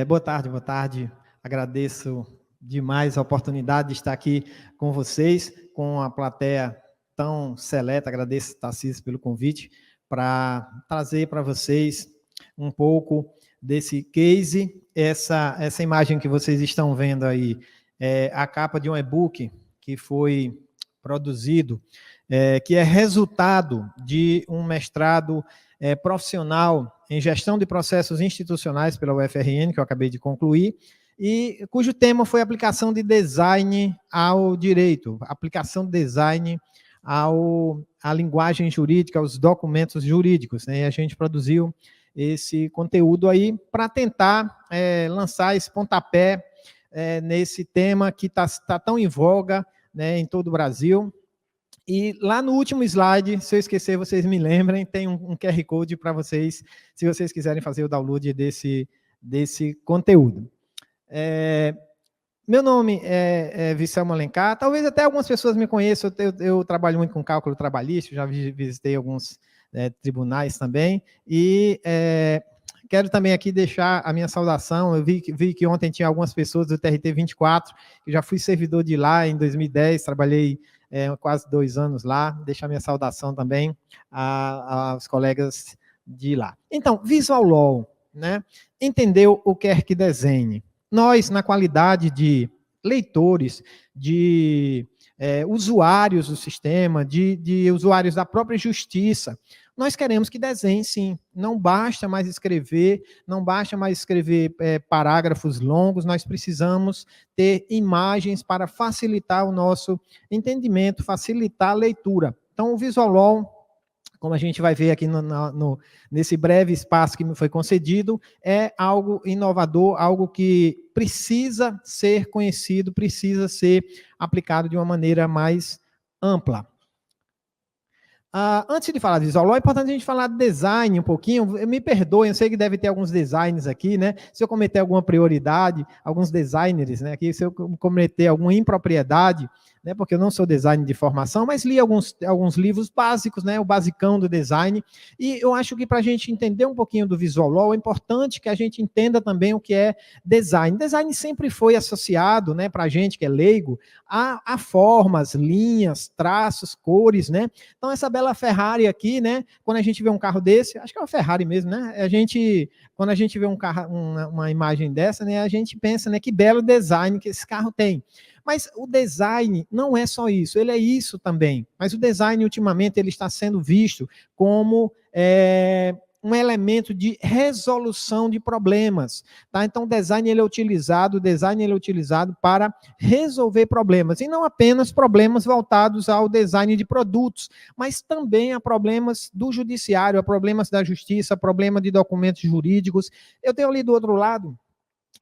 Boa tarde, boa tarde. Agradeço demais a oportunidade de estar aqui com vocês, com a plateia tão seleta. Agradeço, Tarcísio, pelo convite, para trazer para vocês um pouco desse case. Essa imagem que vocês estão vendo aí é a capa de um e-book que foi produzido, que é resultado de um mestrado profissional em gestão de processos institucionais pela UFRN, que eu acabei de concluir, e cujo tema foi aplicação de design ao direito, aplicação de design à linguagem jurídica, aos documentos jurídicos, né? E a gente produziu esse conteúdo aí para tentar lançar esse pontapé nesse tema que está tão em voga, né, em todo o Brasil. E lá no último slide, se eu esquecer, vocês me lembrem, tem um QR Code para vocês, se vocês quiserem fazer o download desse conteúdo. Meu nome é Visselmo Alencar, talvez até algumas pessoas me conheçam, eu trabalho muito com cálculo trabalhista, já visitei alguns tribunais também, e quero também aqui deixar a minha saudação. Eu vi que ontem tinha algumas pessoas do TRT 24, que já fui servidor de lá em 2010, trabalhei quase 2 anos lá, deixar minha saudação também aos colegas de lá. Então, Visual Law, né? Entendeu o que quer que desenhe. Nós, na qualidade de leitores, de usuários do sistema, de usuários da própria justiça, nós queremos que desenhe, sim. Não basta mais escrever, parágrafos longos, nós precisamos ter imagens para facilitar o nosso entendimento, facilitar a leitura. Então, o Visual Law, como a gente vai ver aqui nesse breve espaço que me foi concedido, é algo inovador, algo que precisa ser conhecido, precisa ser aplicado de uma maneira mais ampla. Antes de falar de Visual Law, é importante a gente falar de design um pouquinho. Me perdoem, eu sei que deve ter alguns designers aqui, né? Se eu cometer alguma prioridade, alguns designers, né? Aqui, se eu cometer alguma impropriedade, né? Porque eu não sou designer de formação, mas li alguns livros básicos, né? O basicão do design. E eu acho que para a gente entender um pouquinho do Visual Law, é importante que a gente entenda também o que é design. Design sempre foi associado, né? Para a gente que é leigo, a formas, linhas, traços, cores, né? Então, essa bela Ferrari aqui, né? Quando a gente vê um carro desse, acho que é uma Ferrari mesmo, né? Quando a gente vê um carro, uma imagem dessa, né? A gente pensa, né? Que belo design que esse carro tem. Mas o design não é só isso, ele é isso também. Mas o design, ultimamente, ele está sendo visto como um elemento de resolução de problemas, tá? Então, o design ele é utilizado para resolver problemas, e não apenas problemas voltados ao design de produtos, mas também a problemas do judiciário, a problemas da justiça, a problema de documentos jurídicos. Eu tenho ali do outro lado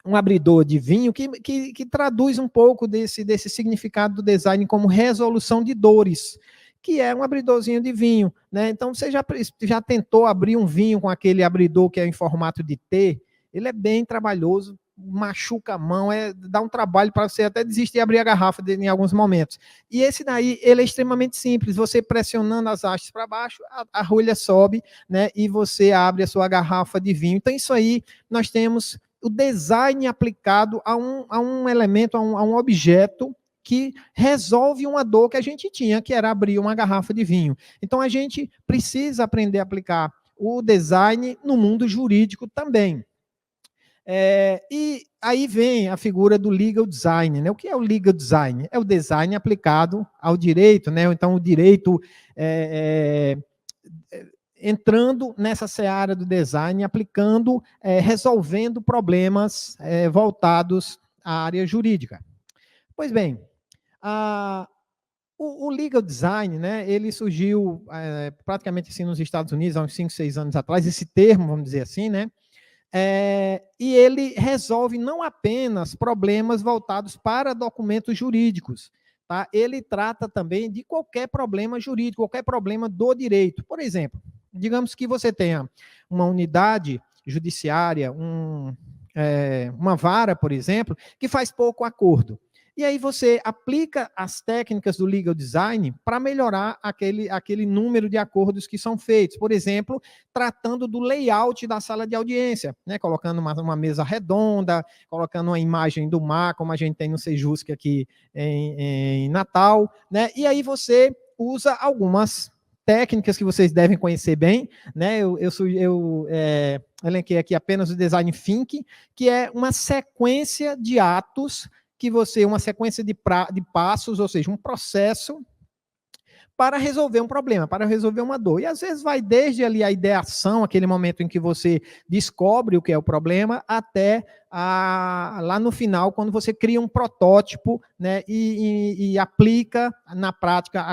um abridor de vinho que traduz um pouco desse significado do design como resolução de dores, que é um abridorzinho de vinho, né? Então, você já tentou abrir um vinho com aquele abridor que é em formato de T? Ele é bem trabalhoso, machuca a mão, dá um trabalho para você até desistir de abrir a garrafa em alguns momentos. E esse daí, ele é extremamente simples, você pressionando as hastes para baixo, a rolha sobe, né? E você abre a sua garrafa de vinho. Então, isso aí, nós temos o design aplicado a um elemento, a um objeto que resolve uma dor que a gente tinha, que era abrir uma garrafa de vinho. Então, a gente precisa aprender a aplicar o design no mundo jurídico também. E aí vem a figura do legal design, né? O que é o legal design? É o design aplicado ao direito, né? Então, o direito entrando nessa seara do design, aplicando, resolvendo problemas voltados à área jurídica. Pois bem, o legal design, né, ele surgiu praticamente assim nos Estados Unidos há uns 5, 6 anos atrás, esse termo, vamos dizer assim, né? E ele resolve não apenas problemas voltados para documentos jurídicos, tá? Ele trata também de qualquer problema jurídico, qualquer problema do direito. Por exemplo, digamos que você tenha uma unidade judiciária, uma vara, por exemplo, que faz pouco acordo. E aí você aplica as técnicas do legal design para melhorar aquele número de acordos que são feitos. Por exemplo, tratando do layout da sala de audiência, né? Colocando uma mesa redonda, colocando uma imagem do mar, como a gente tem no Sejusc aqui em Natal, né? E aí você usa algumas técnicas que vocês devem conhecer bem, né? Eu elenquei aqui apenas o design thinking, que é uma sequência de atos uma sequência de passos, ou seja, um processo para resolver um problema, para resolver uma dor. E às vezes vai desde ali a ideação, aquele momento em que você descobre o que é o problema, até lá no final, quando você cria um protótipo, né, e aplica na prática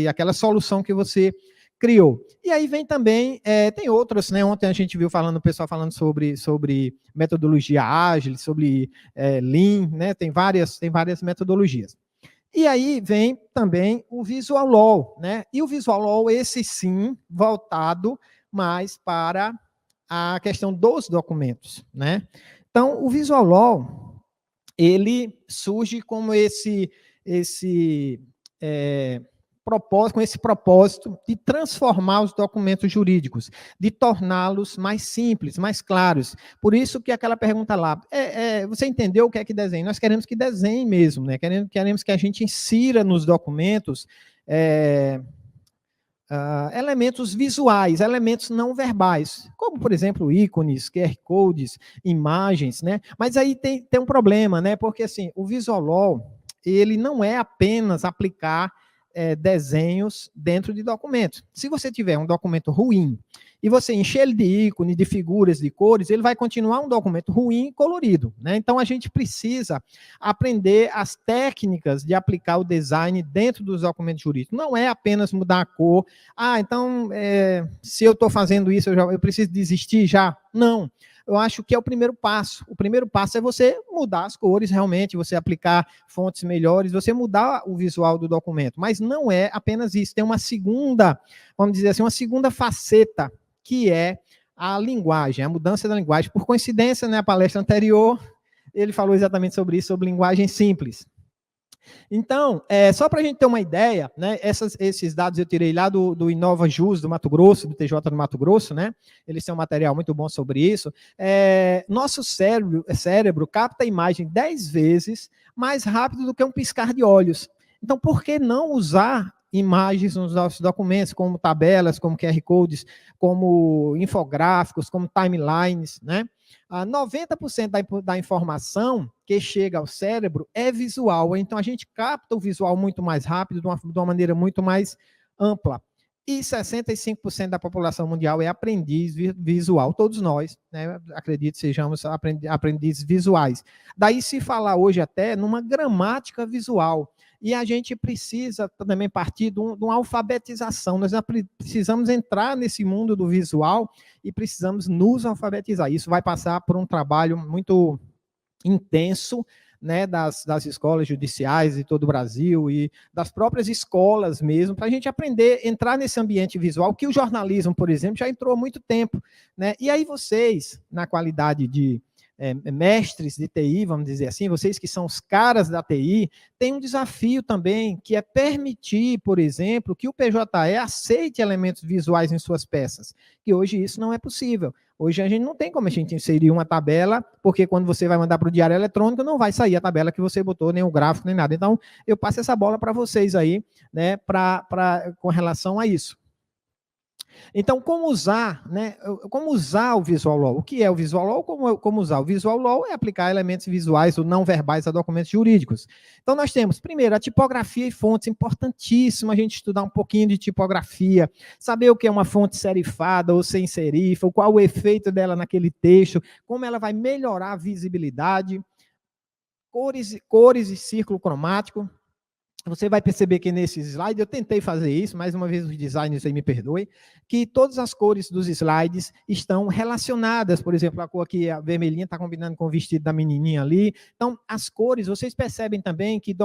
aquela solução que você criou. E aí vem também, tem outras, né? Ontem a gente viu o pessoal falando sobre metodologia ágil, sobre Lean, né? Tem várias metodologias. E aí vem também o Visual Law, né? E o Visual Law, esse sim, voltado mais para a questão dos documentos, né? Então, o Visual Law, ele surge como propósito de transformar os documentos jurídicos, de torná-los mais simples, mais claros. Por isso que aquela pergunta lá, você entendeu o que é que desenhe? Nós queremos que desenhe mesmo, né? Queremos que a gente insira nos documentos elementos visuais, elementos não verbais, como, por exemplo, ícones, QR codes, imagens, né? Mas aí tem um problema, né? Porque, assim, o Visual Law, ele não é apenas aplicar desenhos dentro de documentos. Se você tiver um documento ruim e você encher ele de ícones, de figuras, de cores, ele vai continuar um documento ruim e colorido, né? Então, a gente precisa aprender as técnicas de aplicar o design dentro dos documentos jurídicos. Não é apenas mudar a cor. Então, se eu estou fazendo isso, eu preciso desistir já? Não. Eu acho que é o primeiro passo. O primeiro passo é você mudar as cores, realmente, você aplicar fontes melhores, você mudar o visual do documento. Mas não é apenas isso. Tem uma segunda, vamos dizer assim, uma segunda faceta, que é a linguagem, a mudança da linguagem. Por coincidência, na palestra anterior, ele falou exatamente sobre isso, sobre linguagem simples. Então, só para a gente ter uma ideia, né, esses dados eu tirei lá do Inova Jus, do Mato Grosso, do TJ do Mato Grosso, né? Eles têm um material muito bom sobre isso. Nosso cérebro capta a imagem 10 vezes mais rápido do que um piscar de olhos. Então, por que não usar imagens nos nossos documentos, como tabelas, como QR codes, como infográficos, como timelines, né? 90% da informação que chega ao cérebro é visual, então a gente capta o visual muito mais rápido, de uma maneira muito mais ampla. E 65% da população mundial é aprendiz visual, todos nós, né, acredito, sejamos aprendizes visuais. Daí se falar hoje até numa gramática visual, e a gente precisa também partir de uma alfabetização, nós precisamos entrar nesse mundo do visual e precisamos nos alfabetizar. Isso vai passar por um trabalho muito intenso, né, das escolas judiciais de todo o Brasil e das próprias escolas mesmo, para a gente aprender, entrar nesse ambiente visual, que o jornalismo, por exemplo, já entrou há muito tempo, né? E aí vocês, na qualidade de mestres de TI, vamos dizer assim, vocês que são os caras da TI, tem um desafio também, que é permitir, por exemplo, que o PJE aceite elementos visuais em suas peças, que hoje isso não é possível. Hoje a gente não tem como a gente inserir uma tabela, porque quando você vai mandar para o diário eletrônico, não vai sair a tabela que você botou, nem o gráfico, nem nada. Então, eu passo essa bola para vocês aí, né, com relação a isso. Então, como usar o Visual Law? O que é o Visual Law? Como usar? O Visual Law é aplicar elementos visuais ou não verbais a documentos jurídicos. Então, nós temos, primeiro, a tipografia e fontes. Importantíssimo a gente estudar um pouquinho de tipografia, saber o que é uma fonte serifada ou sem serifa, qual o efeito dela naquele texto, como ela vai melhorar a visibilidade, cores e círculo cromático. Você vai perceber que nesse slide, eu tentei fazer isso, mais uma vez os designers aí me perdoem, que todas as cores dos slides estão relacionadas. Por exemplo, a cor aqui, a vermelhinha, está combinando com o vestido da menininha ali. Então, as cores, vocês percebem também que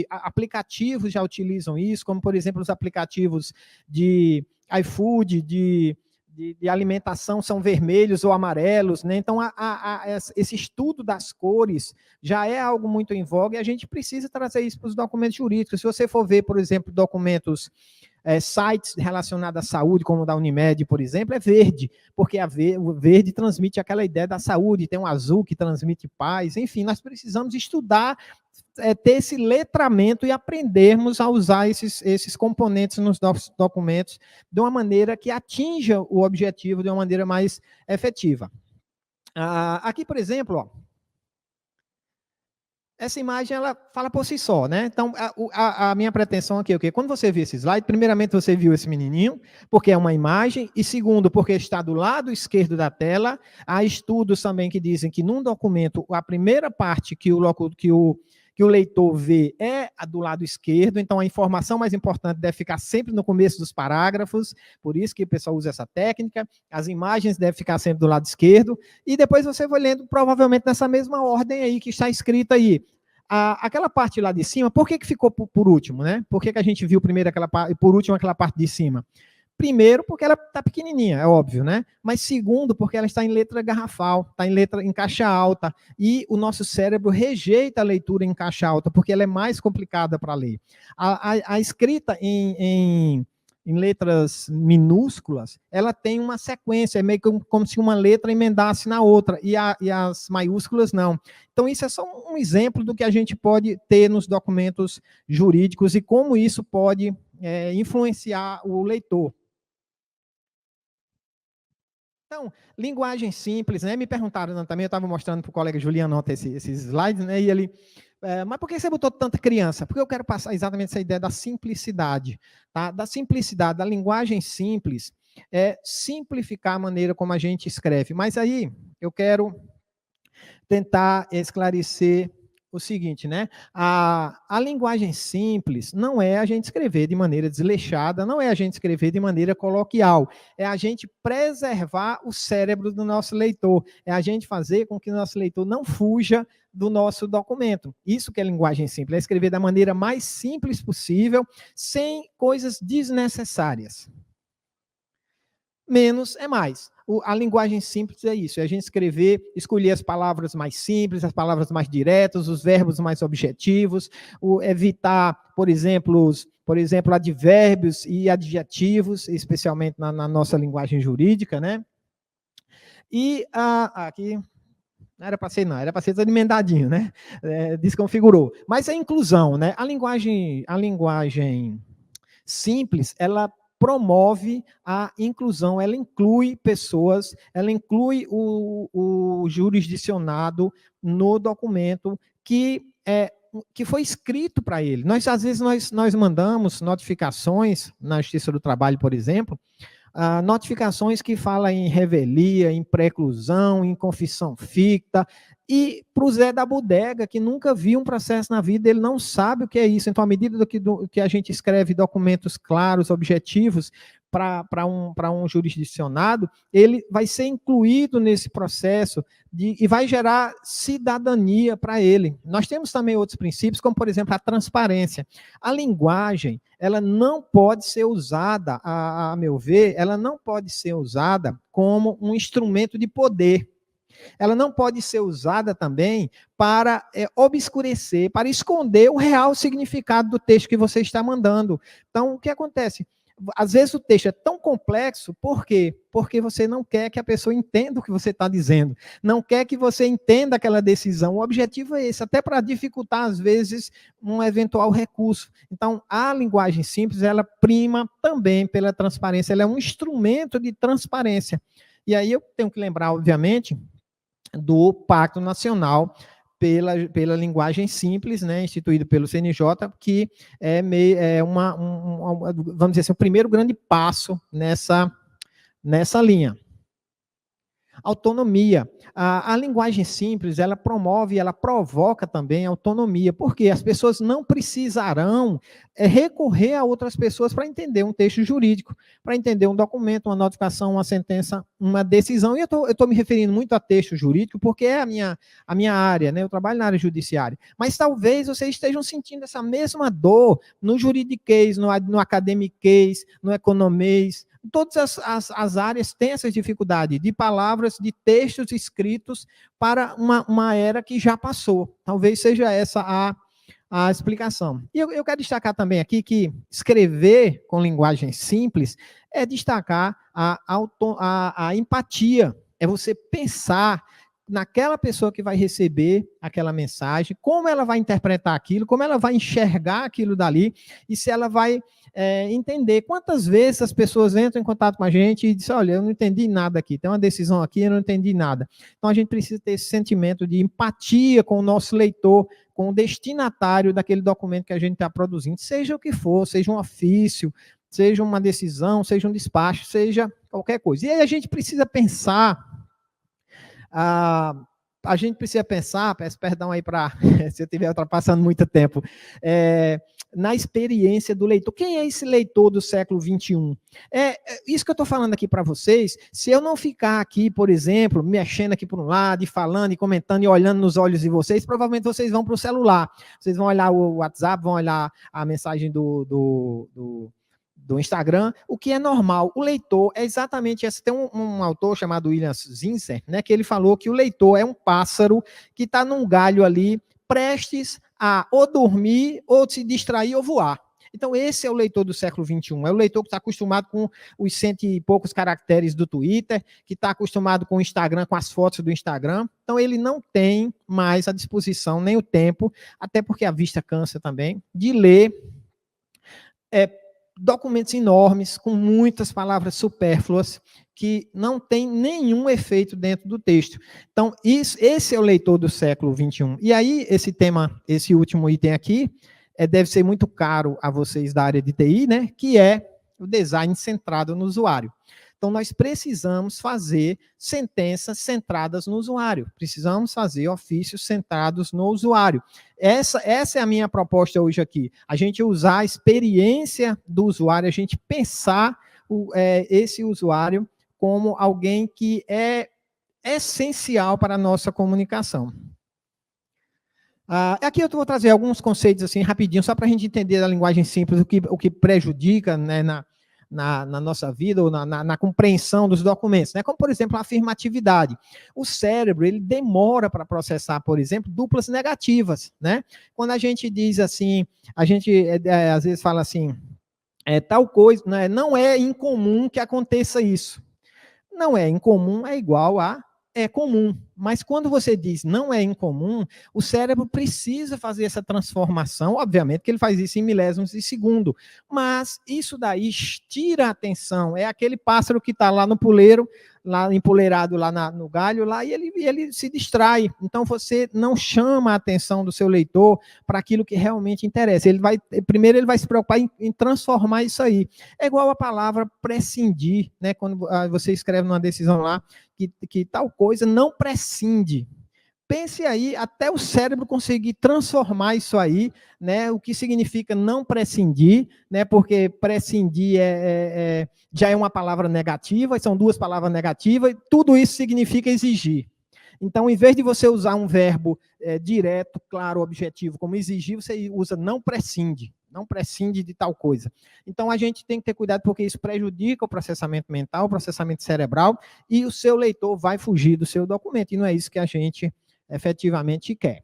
aplicativos já utilizam isso, como, por exemplo, os aplicativos de iFood, de de alimentação são vermelhos ou amarelos, né? Então, esse estudo das cores já é algo muito em voga e a gente precisa trazer isso para os documentos jurídicos. Se você for ver, por exemplo, documentos, sites relacionados à saúde, como o da Unimed, por exemplo, é verde, porque o verde transmite aquela ideia da saúde, tem um azul que transmite paz, enfim, nós precisamos estudar, ter esse letramento e aprendermos a usar esses componentes nos nossos documentos de uma maneira que atinja o objetivo de uma maneira mais efetiva. Aqui, por exemplo, ó, essa imagem, ela fala por si só, né? Então, a minha pretensão aqui é o quê? Quando você viu esse slide, primeiramente você viu esse menininho, porque é uma imagem, e segundo, porque está do lado esquerdo da tela. Há estudos também que dizem que num documento, a primeira parte que o leitor vê é a do lado esquerdo, então a informação mais importante deve ficar sempre no começo dos parágrafos, por isso que o pessoal usa essa técnica. As imagens devem ficar sempre do lado esquerdo, e depois você vai lendo provavelmente nessa mesma ordem aí que está escrita aí. Aquela parte lá de cima, por que ficou por último, né? Por que a gente viu primeiro por último aquela parte de cima? Primeiro, porque ela está pequenininha, é óbvio, né? Mas segundo, porque ela está em letra garrafal, está em caixa alta, e o nosso cérebro rejeita a leitura em caixa alta, porque ela é mais complicada para ler. A escrita em letras minúsculas, ela tem uma sequência, é meio como se uma letra emendasse na outra, e as maiúsculas não. Então, isso é só um exemplo do que a gente pode ter nos documentos jurídicos e como isso pode influenciar o leitor. Então, linguagem simples, né? Me perguntaram também, eu estava mostrando para o colega Juliano ontem esses slides, né? E ele, mas por que você botou tanta criança? Porque eu quero passar exatamente essa ideia da simplicidade, tá? Da simplicidade, da linguagem simples, simplificar a maneira como a gente escreve. Mas aí eu quero tentar esclarecer o seguinte, né? A linguagem simples não é a gente escrever de maneira desleixada, não é a gente escrever de maneira coloquial, é a gente preservar o cérebro do nosso leitor, é a gente fazer com que o nosso leitor não fuja do nosso documento. Isso que é linguagem simples, é escrever da maneira mais simples possível, sem coisas desnecessárias. Menos é mais. A linguagem simples é isso, é a gente escolher as palavras mais simples, as palavras mais diretas, os verbos mais objetivos, evitar, por exemplo, advérbios e adjetivos, especialmente na nossa linguagem jurídica, né? E aqui não era para ser, não, era para ser todo emendadinho, né? Desconfigurou. Mas a inclusão, né? A linguagem simples, ela promove a inclusão, ela inclui pessoas, ela inclui o jurisdicionado no documento que foi escrito para ele. Às vezes, nós mandamos notificações na Justiça do Trabalho, por exemplo, notificações que falam em revelia, em preclusão, em confissão ficta, e para o Zé da bodega, que nunca viu um processo na vida, ele não sabe o que é isso. Então, à medida que a gente escreve documentos claros, objetivos, para um jurisdicionado, ele vai ser incluído nesse processo e vai gerar cidadania para ele. Nós temos também outros princípios, como, por exemplo, a transparência. A linguagem, ela não pode ser usada, a meu ver, ela não pode ser usada como um instrumento de poder. Ela não pode ser usada também para obscurecer, para esconder o real significado do texto que você está mandando. Então, o que acontece? Às vezes o texto é tão complexo, por quê? Porque você não quer que a pessoa entenda o que você está dizendo, não quer que você entenda aquela decisão. O objetivo é esse, até para dificultar, às vezes, um eventual recurso. Então, a linguagem simples, ela prima também pela transparência, ela é um instrumento de transparência. E aí eu tenho que lembrar, obviamente, do Pacto Nacional pela linguagem simples, né, instituído pelo CNJ, que vamos dizer assim, o primeiro grande passo nessa linha. Autonomia. A linguagem simples, ela promove, ela provoca também autonomia, porque as pessoas não precisarão recorrer a outras pessoas para entender um texto jurídico, para entender um documento, uma notificação, uma sentença, uma decisão. E eu estou me referindo muito a texto jurídico, porque é a minha área, né? Eu trabalho na área judiciária. Mas talvez vocês estejam sentindo essa mesma dor no juridiquês, no academiquês, no economês, Todas as áreas têm essa dificuldade de palavras, de textos escritos para uma era que já passou. Talvez seja essa a explicação. E eu quero destacar também aqui que escrever com linguagem simples é destacar a empatia, é você pensar naquela pessoa que vai receber aquela mensagem, como ela vai interpretar aquilo, como ela vai enxergar aquilo dali, e se ela vai entender. Quantas vezes as pessoas entram em contato com a gente e dizem, olha, eu não entendi nada aqui, tem uma decisão aqui, eu não entendi nada. Então, a gente precisa ter esse sentimento de empatia com o nosso leitor, com o destinatário daquele documento que a gente está produzindo, seja o que for, seja um ofício, seja uma decisão, seja um despacho, seja qualquer coisa. E aí a gente precisa pensar, peço perdão aí para se eu estiver ultrapassando muito tempo, na experiência do leitor. Quem é esse leitor do século XXI? Isso que eu estou falando aqui para vocês, se eu não ficar aqui, por exemplo, mexendo aqui por um lado, e falando, e comentando, e olhando nos olhos de vocês, provavelmente vocês vão para o celular. Vocês vão olhar o WhatsApp, vão olhar a mensagem do Instagram, o que é normal. O leitor é exatamente esse. Tem um autor chamado William Zinsser, né, que ele falou que o leitor é um pássaro que está num galho ali, prestes a ou dormir, ou se distrair, ou voar. Então, esse é o leitor do século XXI. É o leitor que está acostumado com os 100 e poucos caracteres do Twitter, que está acostumado com o Instagram, com as fotos do Instagram. Então, ele não tem mais a disposição, nem o tempo, até porque a vista cansa também, de ler documentos enormes, com muitas palavras supérfluas, que não tem nenhum efeito dentro do texto. Então, esse é o leitor do século XXI. E aí, esse último item aqui, deve ser muito caro a vocês da área de TI, né? Que é o design centrado no usuário. Então, nós precisamos fazer sentenças centradas no usuário. Precisamos fazer ofícios centrados no usuário. Essa é a minha proposta hoje aqui. A gente usar a experiência do usuário, a gente pensar esse usuário como alguém que é essencial para a nossa comunicação. Aqui eu vou trazer alguns conceitos assim rapidinho, só para a gente entender a linguagem simples, o que prejudica, né, na nossa vida ou na compreensão dos documentos, né? Como, por exemplo, a afirmatividade. O cérebro, ele demora para processar, por exemplo, duplas negativas, né? Quando a gente diz assim, a gente às vezes fala assim, tal coisa, né? Não é incomum que aconteça isso. Não é incomum é igual a é comum. Mas quando você diz não é incomum, o cérebro precisa fazer essa transformação, obviamente que ele faz isso em milésimos de segundo, mas isso daí tira a atenção, é aquele pássaro que está lá no puleiro, lá empoleirado lá no galho, lá, e ele se distrai. Então você não chama a atenção do seu leitor para aquilo que realmente interessa. Primeiro ele vai se preocupar em transformar isso aí. É igual a palavra prescindir, né? Quando você escreve numa decisão lá que tal coisa não prescinde. Pense aí, até o cérebro conseguir transformar isso aí, né? O que significa não prescindir, né? Porque prescindir já é uma palavra negativa, são duas palavras negativas, e tudo isso significa exigir. Então, em vez de você usar um verbo direto, claro, objetivo, como exigir, você usa não prescinde de tal coisa. Então, a gente tem que ter cuidado, porque isso prejudica o processamento mental, o processamento cerebral, e o seu leitor vai fugir do seu documento, e não é isso que a gente efetivamente quer.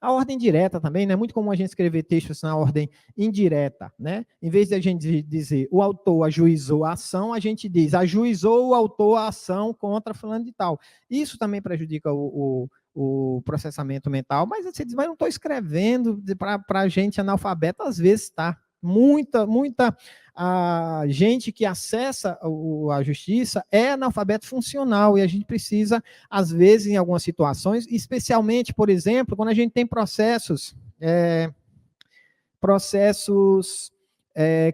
A ordem direta também, né? É muito comum a gente escrever textos na ordem indireta, né? Em vez de a gente dizer o autor ajuizou a ação, a gente diz ajuizou o autor a ação contra fulano de tal. Isso também prejudica o processamento mental, mas você diz, mas não estou escrevendo para gente analfabeta, às vezes está. Muita gente que acessa a justiça é analfabeto funcional, e a gente precisa, às vezes, em algumas situações, especialmente, por exemplo, quando a gente tem processos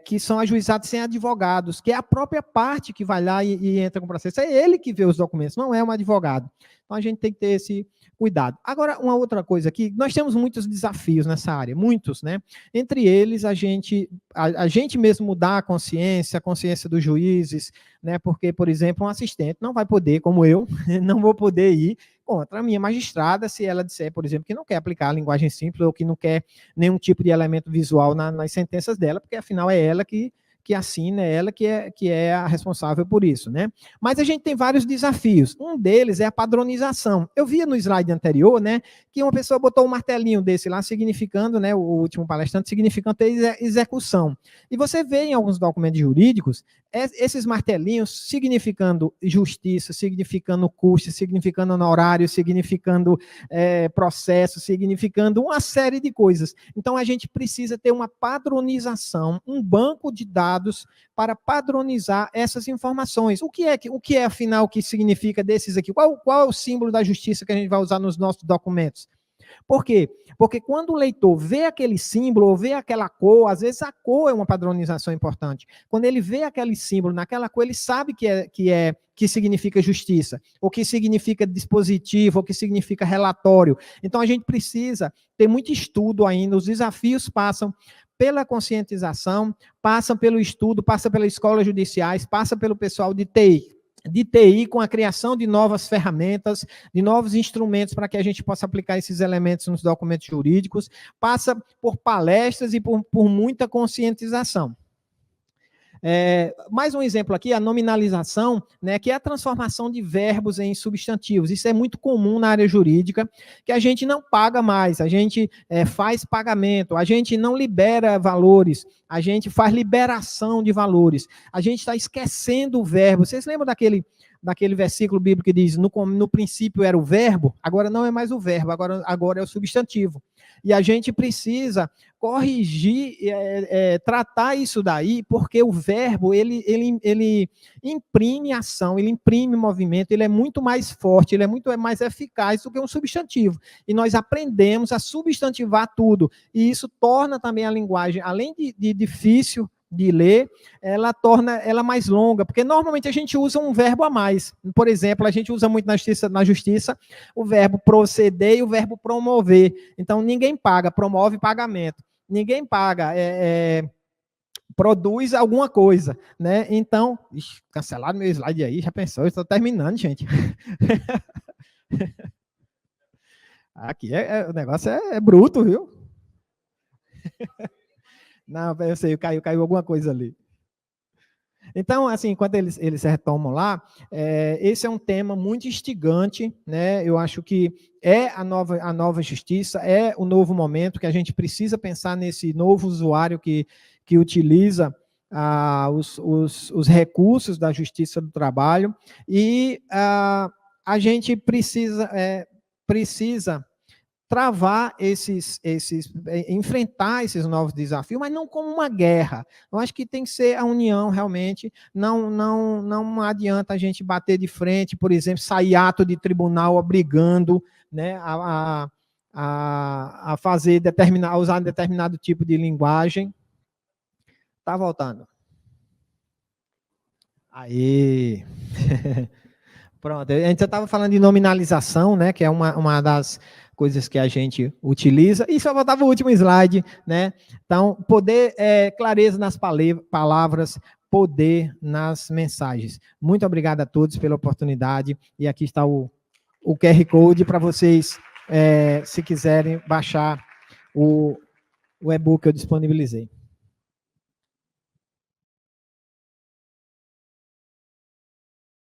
que são ajuizados sem advogados, que é a própria parte que vai lá e entra com o processo. É ele que vê os documentos, não é um advogado. Então, a gente tem que ter esse cuidado. Agora, uma outra coisa aqui, nós temos muitos desafios nessa área, muitos, né? Entre eles, a gente mesmo mudar a consciência dos juízes, né? Porque, por exemplo, um assistente não vai poder, como eu, não vou poder ir contra a minha magistrada se ela disser, por exemplo, que não quer aplicar a linguagem simples ou que não quer nenhum tipo de elemento visual nas sentenças dela, porque, afinal, é ela que que assina, é ela que é a responsável por isso, né? Mas a gente tem vários desafios. Um deles é a padronização. Eu via no slide anterior, né, que uma pessoa botou um martelinho desse lá, significando, né, o último palestrante, significando execução. E você vê em alguns documentos jurídicos, esses martelinhos significando justiça, significando custo, significando honorário, significando processo, significando uma série de coisas. Então, a gente precisa ter uma padronização, um banco de dados para padronizar essas informações. O que é afinal, o que significa desses aqui? Qual é o símbolo da justiça que a gente vai usar nos nossos documentos? Por quê? Porque quando o leitor vê aquele símbolo ou vê aquela cor, às vezes a cor é uma padronização importante. Quando ele vê aquele símbolo naquela cor, ele sabe que significa justiça, ou que significa dispositivo, ou que significa relatório. Então a gente precisa ter muito estudo ainda, os desafios passam pela conscientização, passam pelo estudo, passam pelas escolas judiciais, passam pelo pessoal de TI, com a criação de novas ferramentas, de novos instrumentos para que a gente possa aplicar esses elementos nos documentos jurídicos, passa por palestras e por muita conscientização. Mais um exemplo aqui, a nominalização, né, que é a transformação de verbos em substantivos. Isso é muito comum na área jurídica, que a gente não paga mais, a gente faz pagamento, a gente não libera valores, a gente faz liberação de valores, a gente está esquecendo o verbo. Vocês lembram daquele versículo bíblico que diz, no princípio era o verbo, agora não é mais o verbo, agora é o substantivo. E a gente precisa corrigir, tratar isso daí, porque o verbo, ele imprime ação, ele imprime movimento, ele é muito mais forte, ele é muito mais eficaz do que um substantivo. E nós aprendemos a substantivar tudo. E isso torna também a linguagem, além de difícil de ler, ela torna ela mais longa, porque normalmente a gente usa um verbo a mais. Por exemplo, a gente usa muito na justiça o verbo proceder e o verbo promover. Então, ninguém paga, promove pagamento. Ninguém paga, produz alguma coisa, né? Então, cancelaram meu slide aí, já pensou? Estou terminando, gente. Aqui o negócio é bruto, viu? Não, eu sei, caiu alguma coisa ali. Então, assim, enquanto eles retomam lá, esse é um tema muito instigante, né? Eu acho que é a nova justiça, é o novo momento que a gente precisa pensar nesse novo usuário que utiliza os recursos da justiça do trabalho, e a gente precisa travar enfrentar esses novos desafios, mas não como uma guerra. Eu acho que tem que ser a união realmente, não adianta a gente bater de frente, por exemplo, sair ato de tribunal obrigando, né, a usar determinado tipo de linguagem. Tá voltando. Aí. Pronto, a gente já estava falando de nominalização, né, que é uma das coisas que a gente utiliza, e só faltava o último slide, né, então, poder, clareza nas palavras, poder nas mensagens. Muito obrigado a todos pela oportunidade, e aqui está o QR Code para vocês, se quiserem baixar o e-book que eu disponibilizei.